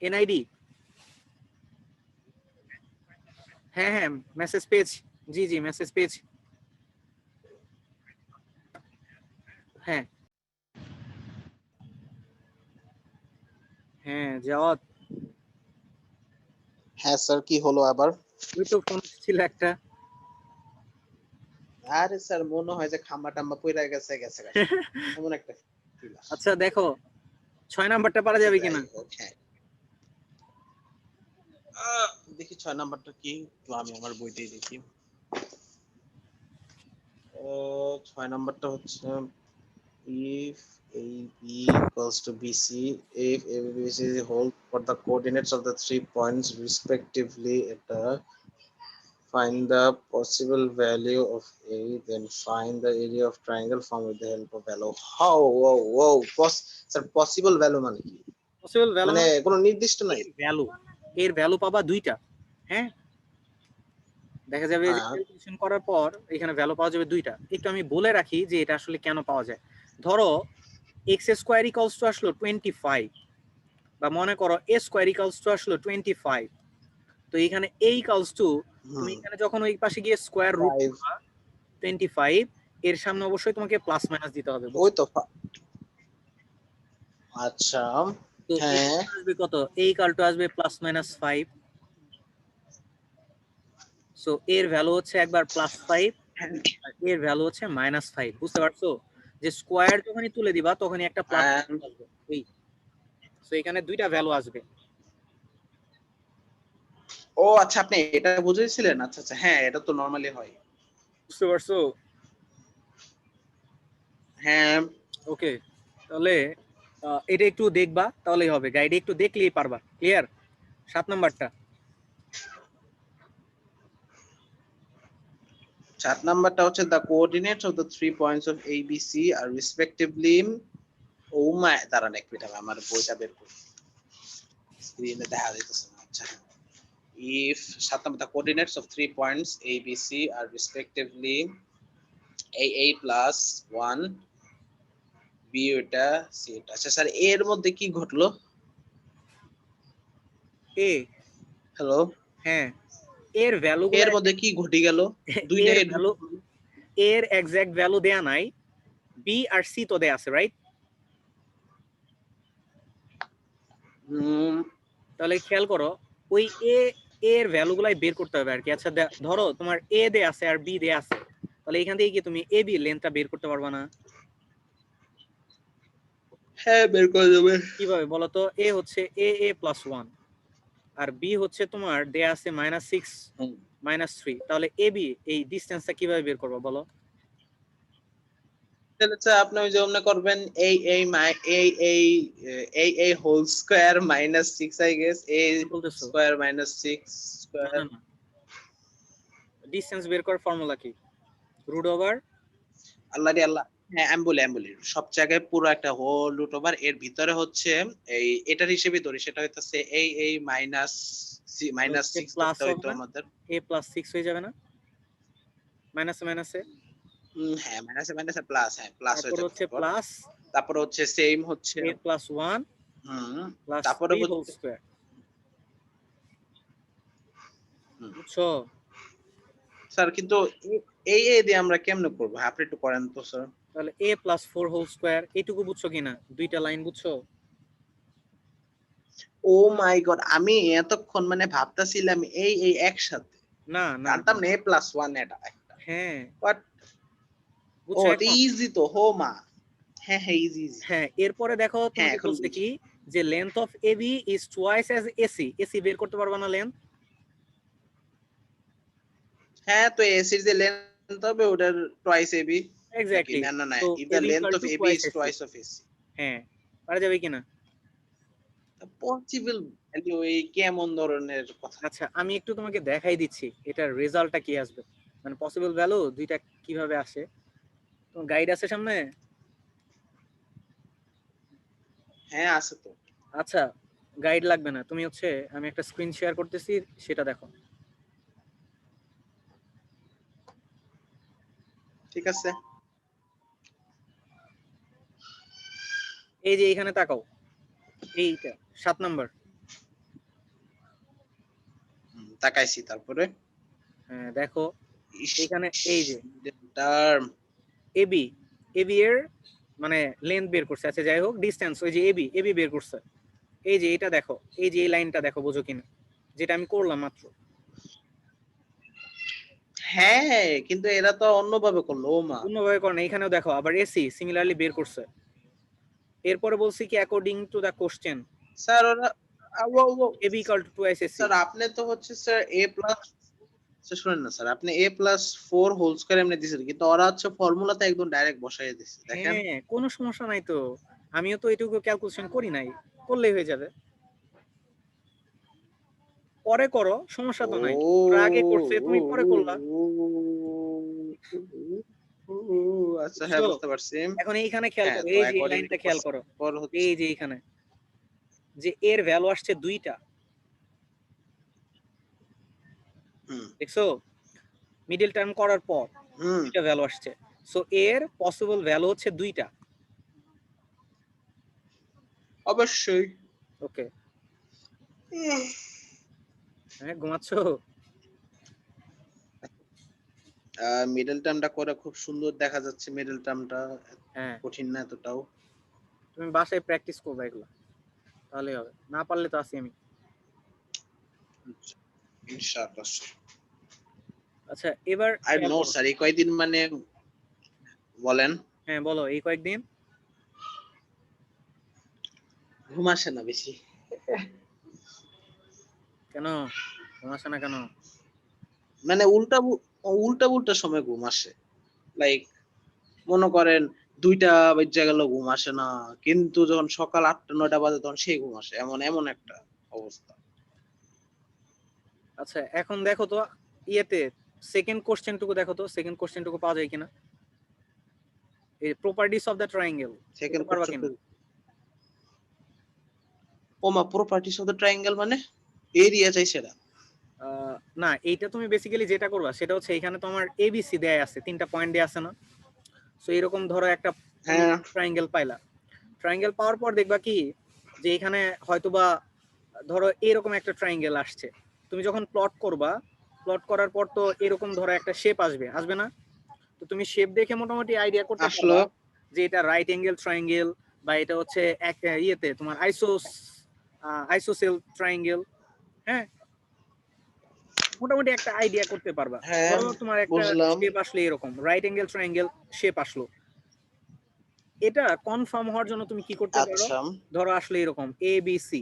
এনআইডি, হ্যাঁ হ্যাঁ মেসেজ পেয়েছি। জি জি মেসেজ পেয়েছি। হ্যাঁ হ্যাঁ জাওয়াত, হ্যাঁ স্যার কি হলো আবার? ওই তো ফোন ছিল একটা। আরে স্যার মনে হয় যে খাম্বা টাম্বা পইরা গেছে গেছে গেছে, এমন একটা feel আসে। আচ্ছা দেখো 6 নাম্বারটা পারা যাবে যাই কিনা। হোক, হ্যাঁ দেখি 6 নাম্বারটা কি, তো আমি আমার বইতেই দেখি। 6 নাম্বারটা হচ্ছে if AB equals to BC, if AB BC is a whole for the coordinates of the 3 points respectively, এটা find the possible value of A, then find the area of triangle formed with the help of value. How? Wow, wow. Sir, possible value মানে কি? পসিবল ভ্যালু মানে মানে কোনো নির্দিষ্ট নাই। এর ভ্যালু, এর ভ্যালু পাবা দুইটা। হ্যাঁ, দেখা যাবে যে হ্যাঁ। ক্যালকুলেশন করার পর এখানে ভ্যালু পাওয়া যাবে দুইটা। একটু আমি বলে রাখি যে এটা আসলে কেন পাওয়া যায়। ধরো এক্স স্কোয়ার ইকুয়ালস টু আসলো 25, বা মনে করো এ স্কোয়ার ইকুয়ালস টু আসলো 25। তো এখানে এ ইকুয়ালস টু, তুমি হুম এখানে যখন ওই পাশে গিয়ে স্কোয়ার রুট 5 করবা 25, এর সামনে অবশ্যই তোমাকে প্লাস মাইনাস দিতে হবে, ওই বুঝছো? তো আচ্ছা তো হ্যাঁ এখানে আসবে কত, এ ইকুয়াল টু আসবে প্লাস মাইনাস 5। সো এর ভ্যালু হচ্ছে একবার +5 আর এর ভ্যালু হচ্ছে -5। বুঝতে পারছো যে স্কোয়ার যখনই তুলে দিবা তখনই একটা প্লাস হ্যাঁ। আসবে। এই সো এখানে দুইটা ভ্যালু আসবে। ও আচ্ছা, আপনি এটা বুঝেছিলেন? আচ্ছা আচ্ছা, হ্যাঁ এটা তো নরমালি হয়। বুঝতে পারছো? হ্যাঁ ওকে, তাহলে এটা একটু দেখবা তাহলেই হবে, গাইডে একটু দেখলেই পারবা। ক্লিয়ার? 7 নাম্বারটা। 7 নাম্বারটা হচ্ছে the coordinates of the 3 points of A B C are respectively, ও মাই দাঁড়ান এক মিনিট, আমি আমার বইটা বের করি, স্ক্রিনে দেখা যাইতেছে না। আচ্ছা if 7 number the coordinates of 3 points A B C are respectively A plus 1 B এটা C এটা। আচ্ছা স্যার এর মধ্যে কি ঘটলো? এ, হ্যালো, হ্যাঁ, এর ভ্যালুগুলো, এর মধ্যে কি ঘটে গেল? দুইটা এর এ ভ্যালু, এর এক্সাক্ট ভ্যালু দেয়া নাই, বি আর সি তো দেয়া আছে, রাইট? হুম তাহলে খেয়াল করো, ওই এ এর ভ্যালুগুলাই বের করতে হবে আর কি। আচ্ছা ধরো তোমার এ দে আছে আর বি দে আছে, তাহলে এখান থেকে কি তুমি এ বি লেন্থটা বের করতে পারবা না? হ্যাঁ বের করে দেবে। কিভাবে বলো তো? এ হচ্ছে এ প্লাস 1 আর বি হচ্ছে তোমার দেয়া আছে -6 -3, তাহলে এ বি এই ডিসটেন্সটা কিভাবে বের করবো বলো? তাহলে স্যার আপনি ওই যে অমনে করবেন এই whole square minus 6 I guess এ কি বলতেছো? স্কয়ার মাইনাস 6 না স্কয়ার। না না, ডিসটেন্স বের করার ফর্মুলা কি? রুট ওভার, আল্লাহ রে আল্লাহ, হ্যাঁ আমি বলি সব জায়গায় পুরো একটা হোল রুট ওভার, এর ভিতরে হচ্ছে এই এটার হিসেবে ধরি, সেটা হইতাছে এই মাইনাস মাইনাস হচ্ছে 6 প্লাস ধরতে হবে হইতো না? আমাদের। এ প্লাস 6 হয়ে যাবে না মাইনাসে মাইনাসে? হ্যাঁ মাইনাসে মাইনাসে প্লাস, হ্যাঁ প্লাস হয়ে তারপর যাবে। হচ্ছে প্লাস তারপর হচ্ছে সেম হচ্ছে এ প্লাস 1 হুম প্লাস তারপরে 3 হোল হচ্ছে স্কয়ার। হুম। বুঝছো? স্যার কিন্তু এই দিয়ে আমরা কেমনে করবো? আপনি একটু করেন তো স্যার। তাহলে এ প্লাস 4 হোল স্কয়ার, এইটুকু বুঝছো কিনা? দুইটা লাইন বুঝছো? ও মাই গড, আমি এতক্ষণ মানে ভাবতেছিলাম এই একসাথে, না না জানতাম না, না A+1 এটা একটা। হ্যাঁ, বাট ও বুঝছো এটা এখন? ইজি তো হো মা। হ্যাঁ হ্যাঁ ইজি ইজি। হ্যাঁ, এরপরে দেখো হ্যাঁ তোমাকে এখন বলছে বুঝি। কি যে length of AB is twice as AC. AC বের করতে পারবা না লেন্থ? হ্যাঁ তো এসির যে লেন্থ হবে ওটার টুয়াইস এবি, নাকি এক্স্যাক্টলি। না না না, তো if the AB length equal of to AB twice is AC. Twice of AC. হ্যাঁ, পারা যাবে কিনা? পসিবল, এই কেমন ধরনের কথা? আচ্ছা, আমি একটু তোমাকে দেখাই দিচ্ছি এটার রেজাল্টটা কি আসবে, মানে পসিবল ভ্যালু দুইটা কিভাবে আসে। তোমার গাইড আছে সামনে? হ্যাঁ আছে তো। আচ্ছা, গাইড লাগবে না, তুমি হচ্ছে, আমি একটা স্ক্রিন শেয়ার করতেছি, সেটা দেখো। ঠিক আছে। এই যে এখানে তাকাও, এইটা 7 নাম্বার। তাকাইছি তারপরে হ্যাঁ দেখো, ইস, এখানে এই যে টার্ম এবি, এবি এর মানে লেন্থ বের করছে। আচ্ছা যাই হোক, ডিসটেন্স ওই যে এবি, এবি বের করছে। এই যে এটা দেখো, এই যে এই লাইনটা দেখো, বোঝো কিনা যেটা আমি করলাম মাত্র? হ্যাঁ কিন্তু এরা তো অন্যভাবে করলো ও মা। অন্যভাবে করে না, এখানেও দেখো আবার এসি সিমিলারলি বের করছে। এরপরে বলছি কি according to the question sir ওরা AB equal to twice AC. Sir আপনি তো হচ্ছে স্যার এ প্লাস, স্যার শুনেন না স্যার, আপনি A+4 হোল স্কয়ার এমনি দিয়েছেন, কিন্তু ওরা হচ্ছে ফর্মুলাতে একদম ডাইরেক্ট বসাই দিচ্ছে দেখেন। হ্যাঁ, কোনো সমস্যা নাই তো, আমিও তো এটুকু ক্যালকুলেশন করি নাই, করলেই হয়ে যাবে। পরে করো, সমস্যা তো নাই। ওরা আগে করছে, তুমি পরে করলা। আচ্ছা হ্যাঁ বুঝছো? বুঝতে পারছি। এখন এইখানে খেয়াল হ্যাঁ করো, তো এই যে এই অ্যাকর্ডিং টু লাইনটা খেয়াল করো, পর হচ্ছে এই যে এইখানে যে এর ভ্যালু আসছে দুইটা, হুম দেখছো? মিডল টার্ম করার পর হুম দুইটা ভ্যালু আসছে, সো এর পসিবল ভ্যালু হচ্ছে দুইটা। অবশ্যই। ওকে, হ্যাঁ ঘুমাচ্ছ? মিডল টার্মটা করে খুব সুন্দর দেখা যাচ্ছে, মিডল টার্মটা হ্যাঁ, কঠিন না এতটাও। তুমি বাসায় প্র্যাকটিস করবে এগুলো, তাহলেই হবে, না পারলে তো আছি আমি। ইনশাআল্লাহ। আচ্ছা এবার আই খেয়াল নো করো। স্যার, এই কয়দিন মানে বলেন, হ্যাঁ বলো, এই কয়েকদিন ঘুম আসে না বেশি। কেন ঘুমাচ্ছে না কেন? মানে উল্টা উল্টা সময় ঘুম আসে, লাইক মনে করেন 2টা বেজে গেল ঘুম আসে না, কিন্তু যখন সকাল 8টা 9টা বাজে তখন সেই ঘুম আসে, এমন এমন একটা অবস্থা। আচ্ছা এখন দেখো তো ইয়েতে সেকেন্ড কোশ্চেনটুকু দেখো তো, সেকেন্ড কোশ্চেনটুকু পাওয়া যায় কিনা, এই properties of the triangle, second পারবা কোশ্চেন, কিনা? ওমা প্রপার্টিস অফ দ্য ট্রায়াঙ্গেল মানে এরিয়া চাইছে না। না এইটা তুমি বেসিক্যালি যেটা করবা সেটা হচ্ছে এখানে তোমার এবিসি দেয়া আছে, 3টা পয়েন্ট দেয়া আছে না? সো এরকম ধরো একটা হ্যাঁ ট্রায়াঙ্গেল পাইলা, ট্রায়াঙ্গেল পাওয়ার পর দেখবা কি যে এখানে হয়তোবা ধরো এরকম একটা ট্রায়াঙ্গেল আসছে, তুমি যখন প্লট করবা, প্লট করার পর তো এরকম ধরো একটা শেপ আসবে, আসবে না? তো তুমি শেপ দেখে মোটামুটি আইডিয়া করতে আসলো। পারবা যে এটা রাইট অ্যাঙ্গেল ট্রায়াঙ্গেল বা এটা হচ্ছে এক ইয়েতে তোমার আইসোসেল ট্রায়াঙ্গেল। হ্যাঁ, মোটামুটি একটা আইডিয়া করতে পারবা। হ্যাঁ ধরো তোমার একটা বুঝলাম। শেপ আসলে এরকম রাইট অ্যাঙ্গেল ট্রায়াঙ্গেল শেপ আসলো, এটা কনফার্ম হওয়ার জন্য তুমি কি করতে পারো, আচ্ছা ধরো আসলে এরকম এ বি সি,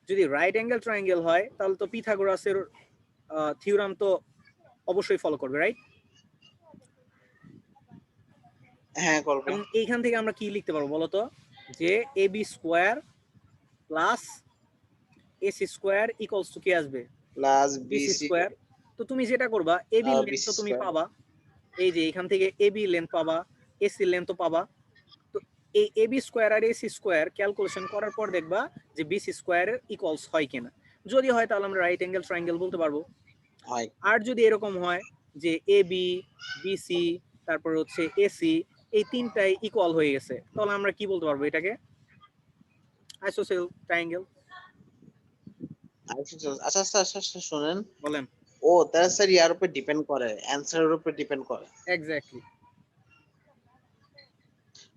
যদি রাইট অ্যাঙ্গেল ট্রায়াঙ্গেল হয় তাহলে তো পিথাগোরাসের থিওরাম তো অবশ্যই ফলো করবে, রাইট? হ্যাঁ করবে। এবং এইখান থেকে আমরা কি লিখতে পারবো বলো তো, যে A B square plus AC square equals to কি আসবে, প্লাস বিসি বিসি স্কোয়ার। তো তুমি যেটা করবা এবি লেন্থ বিসি তো তুমি স্কয়ার। পাবা, এই যে এখান থেকে এবি লেন্থ পাবা, এসি লেন্থ পাবা। তো এই এবি স্কোয়ার আর এসি স্কোয়ার ক্যালকুলেশন করার পর দেখবা যে বিসি স্কোয়ারের ইকুয়ালস হয় কিনা, যদি হয় তাহলে আমরা রাইট অ্যাঙ্গেল ট্রায়াঙ্গেল বলতে পারবো। হয়। আর যদি এরকম হয় যে এ বি বিসি তারপর হচ্ছে এসি এই তিনটাই ইকুয়াল হয়ে গেছে, তাহলে আমরা কি বলতে পারবো এটাকে, আইসোসেল ট্রায়াঙ্গেল। আচ্ছা আচ্ছা আচ্ছা আচ্ছা আচ্ছা, শুনেন। বলেন। ও তাহলে স্যার ইয়ার উপর ডিপেন্ড করে, অ্যান্সারের উপর ডিপেন্ড করে। এক্স্যাক্টলি।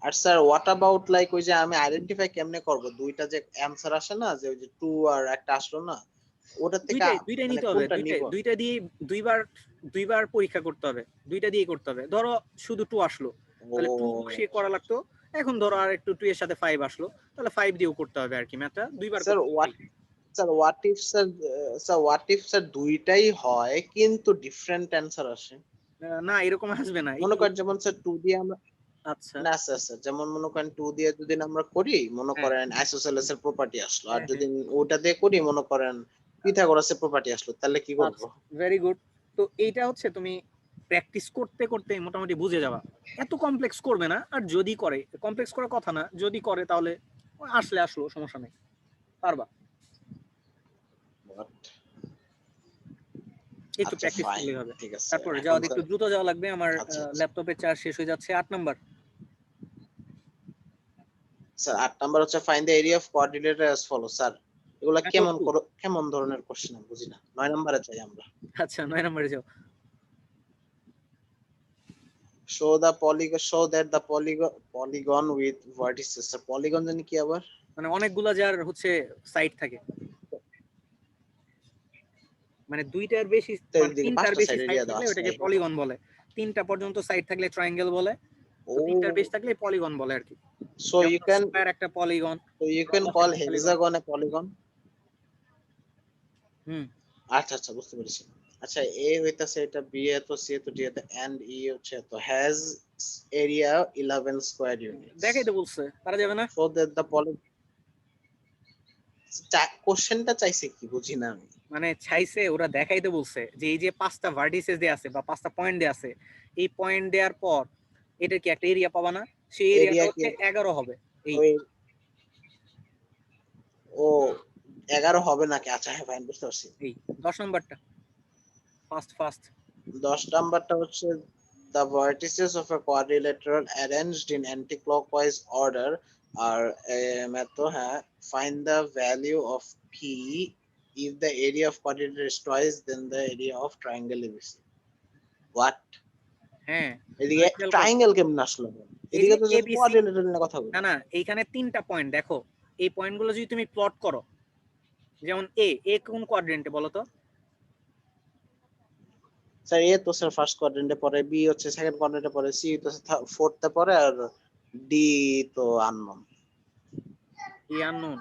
আর স্যার হোয়াট অ্যাবাউট লাইক ওই যে আমি আইডেন্টিফাই কেমনে করব দুইটা যে অ্যান্সার আসে না, যে ওই যে 2 আর একটা আসলো না, ওটার থেকে দুইটাই দুইটাই মানে নিতে হবে, কোনটা দুইটাই নিব? দুইটা দিয়ে দুইবার দুইবার পরীক্ষা করতে হবে, দুইটা দিয়েই করতে হবে। ধরো শুধু 2 আসলো তাহলে 2 ও বসিয়ে করা লাগতো, এখন ধরো আর একটু 2 এর সাথে 5 আসলো তাহলে 5 দিয়েও করতে হবে আর কি, ম্যাথটা দুইবার স্যার করতে হবে। What if sir, sir what if sir দুইটাই হয় কিন্তু ডিফারেন্ট অ্যান্সার আসে? না এরকম আসবে না মনে একটু। করেন যেমন স্যার 2 দিয়ে আমরা, আচ্ছা। না স্যার স্যার যেমন মনে করেন 2 দিয়ে যদি আমরা করি, মনে হ্যাঁ করেন আইসোসেলেস এর প্রপার্টি আসলো, আর হ্যাঁ যদি হ্যাঁ। ওটা দিয়ে করি মনে করেন পিথাগোরাসের প্রপার্টি আসলো, তাহলে কি করব? আচ্ছা, ভেরি গুড। তো এইটা হচ্ছে তুমি প্র্যাকটিস করতে করতে মোটামুটি বুঝে যাবা, এত কমপ্লেক্স করবে না, আর যদি করে, কমপ্লেক্স করার কথা না, যদি করে তাহলে আসলে আসলো, সমস্যা নেই, পারবা। একটু আচ্ছা প্র্যাকটিস ফাইন, করলেই হবে। ঠিক আছে তারপরে এখন যাওয়া, স্যার। একটু দ্রুত যাওয়া লাগবে, আমার আচ্ছা আচ্ছা ল্যাপটপে চার্জ শেষ হয়ে যাচ্ছে। 8 নাম্বার। স্যার 8 নাম্বার হচ্ছে find the area of কোয়াড্রিলেটার as follow. Sir এগুলা মেথড কেমন 2। কেমন ধরনের কোশ্চেন আমি বুঝি না, 9 নাম্বারে চাই আমরা। আচ্ছা 9 নাম্বারে যাও। show that the polygon with vertices। Sir polygon জানি কি আবার? মানে অনেকগুলা যার হচ্ছে সাইড থাকে, মানে দুইটার বেশি, মানে দিকে তিনটার 5টা বেশি সাইড সাইড এরিয়া দেওয়া থাকলে আছে ওটাকে নাই? পলিগন বলে। 3টা পর্যন্ত সাইড থাকলে ট্রায়াঙ্গেল বলে, ও তো 3টার বেশি থাকলে পলিগন বলে আর কি। সো যেমন ইউ ক্যান, স্কয়ার একটা polygon, so you can box call একটা পলিগন। hexagon a polygon। হুম। আচ্ছা আচ্ছা বুঝতে পেরেছি। আচ্ছা এ হইতাছে এটা, বি এ তো, সি এ তো, ডি এ তো, এন্ড ই হচ্ছে তো হ্যাজ এরিয়া 11 স্কয়ার ইউনিটস। দেখাই তো বলছে, পারা যাবে না? সো দ্যাট দ্য কোশ্চেনটা চাইছে কি বুঝি না আমি। মানে চাইছে ওরা দেখাইতে বলছে যে এই যে 5টা ভার্টিসেস দেয়া আছে বা 5টা পয়েন্ট দেয়া আছে, এই পয়েন্ট দেওয়ার পর এটা কি একটা এরিয়া পাবা না, সেই এরিয়াটা এরিয়া কি হচ্ছে 11 হবে। এই ওই ও 11 হবে নাকি? আচ্ছা হ্যাঁ ফাইন বুঝতে পারছি। এই 10 নাম্বারটা ফার্স্ট ফার্স্ট। 10 নাম্বারটা হচ্ছে the vertices of a quadrilateral arranged in anti-clockwise order are হ্যাঁ, find the value of p if the area of quadrilateral is twice then the area of triangle ABC. What? হ্যাঁ এদিকে খেয়াল করো। ট্রায়াঙ্গেল কেমন আসলো? এই এদিকে যে তো জাস্ট ABC, কোয়াড্রিলেটারাল নিয়ে কথা বলি। না না এইখানে 3টা পয়েন্ট দেখো, এই পয়েন্টগুলো যদি তুমি প্লট করো, যেমন এ কোন কোয়াড্রেন্টে বলো তো? স্যার এ তো স্যার ফার্স্ট কোয়াড্রেন্টে পড়ে, বি হচ্ছে সেকেন্ড কোয়াড্রেন্টে পড়ে, সি তো ফোর্থে পড়ে, আর ডি তো unknown. E unknown.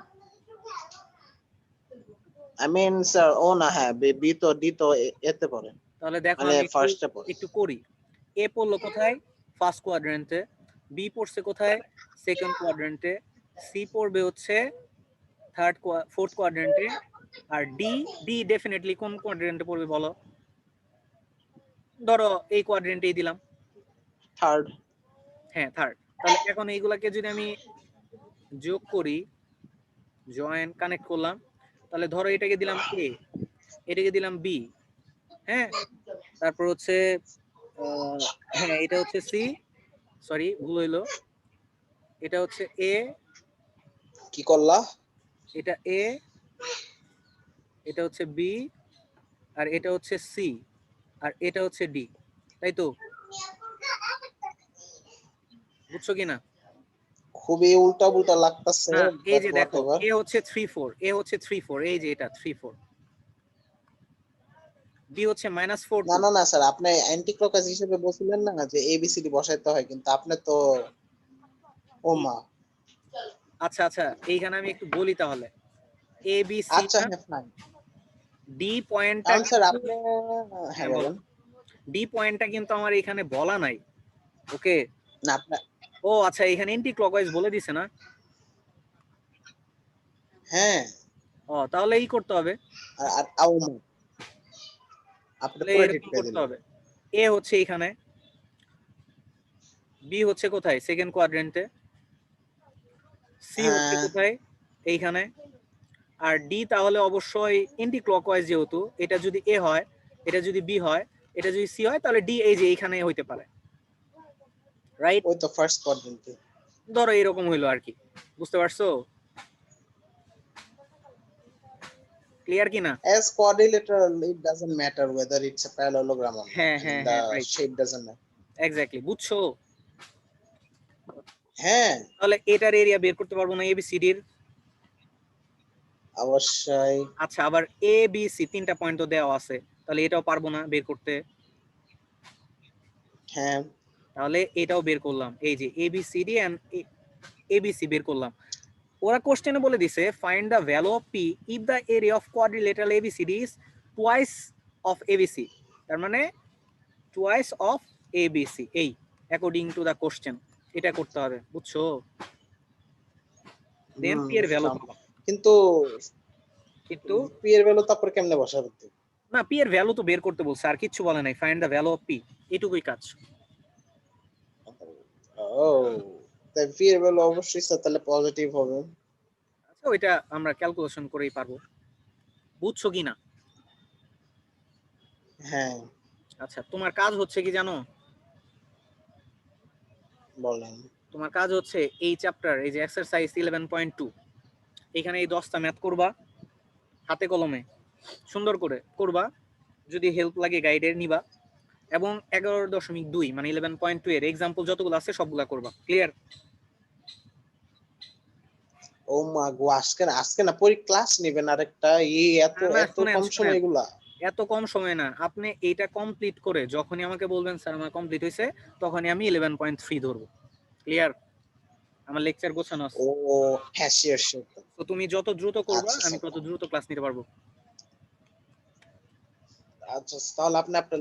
I mean sir ও না, হ্যাঁ বি তো ডি তো এতে পড়ে, তাহলে দেখো মানে আমি ফার্স্টে পড়ে। একটু করি। এ পড়লো কোথায়? ফার্স্ট কোয়াড্রেন্টে। বি পড়ছে কোথায়? সেকেন্ড কোয়াড্রেন্টে। সি পড়বে হচ্ছে ফোর্থ কোয়াড্রেন্টে। আর ডি ডেফিনেটলি কোন কোয়াড্রেন্টে পড়বে বলো? ধরো এই কোয়াড্রেন্টেই দিলাম। থার্ড। হ্যাঁ থার্ড। তাহলে এখন এইগুলাকে যদি আমি যোগ করি, জয়েন কানেক্ট করলাম, তাহলে ধরো এটাকে দিলাম এ, এটাকে দিলাম বি, হ্যাঁ, তারপর হচ্ছে হ্যাঁ এটা হচ্ছে সি, সরি ভুল হইলো, এটা হচ্ছে এ, কি করলা? এটা এ, এটা হচ্ছে বি, আর এটা হচ্ছে সি, আর এটা হচ্ছে ডি, তাই তো? বুঝছো কিনা? খুবই উল্টা পুল্টা লাগতেছে, না এই বাট যে দেখো হোয়াটএভার। এ হচ্ছে 3 4, এ হচ্ছে 3 4, এই যে এটা 3 4, বি হচ্ছে -4 না 2। না না স্যার, আপনি অ্যান্টি ক্লকওয়াইজ হিসেবে বলছিলেন না যে এবিসিডি বসাইতে হয়, কিন্তু আপনি তো ও মা। আচ্ছা আচ্ছা, এইখানে আমি একটু বলি তাহলে। এ বি সি আচ্ছা না, হ্যাঁ ফাইন। ডি পয়েন্টটা কারণ স্যার কিন্তু, আপনি, হ্যাঁ হ্যাঁ বলো, বলেন। ডি পয়েন্টটা কিন্তু আমার এখানে বলা নাই। ওকে, না আপনি, ও আচ্ছা এখানে এন্টি ক্লকওয়াইজ বলে দিছে না? হ্যাঁ, ও তাহলে এই করতে হবে, আর আও মা, আপনি তাহলে পুরো ঠিক এরকম করে করতে দিলেন। হবে। এ হচ্ছে এখানে, বি হচ্ছে কোথায়? সেকেন্ড কোয়াড্রেন্টে। সি হচ্ছে হ্যাঁ কোথায়? এইখানে। আর ডি তাহলে অবশ্যই এন্টি ক্লকওয়াইজ, যেহেতু এটা যদি এ হয়, এটা যদি বি হয়, এটা যদি সি হয়, তাহলে ডি এই যে এইখানে হইতে পারে, রাইট? ওই তো ফার্স্ট কোয়াড্রেন্টে। ধরো এরকম হইলো আর কি, বুঝতে পারছো? ক্লিয়ার কিনা? As quadrilateral, it doesn't matter whether it's a parallelogram or not. হ্যাঁ I mean হ্যাঁ the হ্যাঁ right, shape doesn't matter. Exactly, বুঝছো? হ্যাঁ তাহলে এটার এরিয়া বের করতে পারবো না এবিসিডির? অবশ্যই। আচ্ছা, আবার এ বি সি 3টা পয়েন্ট তো দেওয়া আছে, তাহলে এটাও পারবো না বের করতে। হ্যাঁ তাহলে এটাও বের করলাম, এই যে এবিসিডি এন্ড এবিসি বের করলাম। ওরা কোশ্চেনে বলে দিছে find the value of P if the area of quadrilateral ABCD is twice of ABC, তার মানে টুয়াইস অফ এবিসি, এই অ্যাকর্ডিং টু দ্য কোশ্চেন এটা করতে হবে, বুঝছো? দেন পি এর ভ্যালু বুঝলাম, পাবা। কিন্তু কিন্তু পি এর ভ্যালু তারপর কেমনে বসাবো? না, পি এর ভ্যালু তো বের করতে বলছে, আর কিচ্ছু বলে নাই, find the value of P, এটুকুই কাজ। ও, তাই পি এর ভ্যালু অবশ্যই স্যার তাহলে পজিটিভ হবে। আচ্ছা ওইটা আমরা ক্যালকুলেশন করেই পারবো, বুঝছো কিনা? হ্যাঁ আচ্ছা তোমার কাজ হচ্ছে কি জানো? বলেন। তোমার কাজ হচ্ছে এই চ্যাপ্টার, এই যে এক্সারসাইজ 11.2, এখানে এই 10টা ম্যাথ করবা হাতে কলমে, সুন্দর করে করবা, যদি হেল্প লাগে গাইডের নিবা, এবং 11.2 মানে 11.2 এর এক্সাম্পল যতগুলো আছে সবগুলা করবা, ক্লিয়ার? ও মা গো, আজকে আজকে না পরি ক্লাস নেবেন আরেকটা? এই এত না না এত শুনেন কম শুনেন, সময় এগুলা? এত কম সময় না, আপনি এইটা কমপ্লিট করে যখনই আমাকে বলবেন স্যার আমার কমপ্লিট হয়েছে, তখনই আমি 11.3 ধরবো, ক্লিয়ার? আমার লেকচার গোছানো আছে, ও হ্যাঁ শিওর শিওর। তো তুমি যত দ্রুত করবা আচ্ছা আমি স্যার, তত দ্রুত ক্লাস নিতে পারবো। আচ্ছা তাহলে আপনি আপনার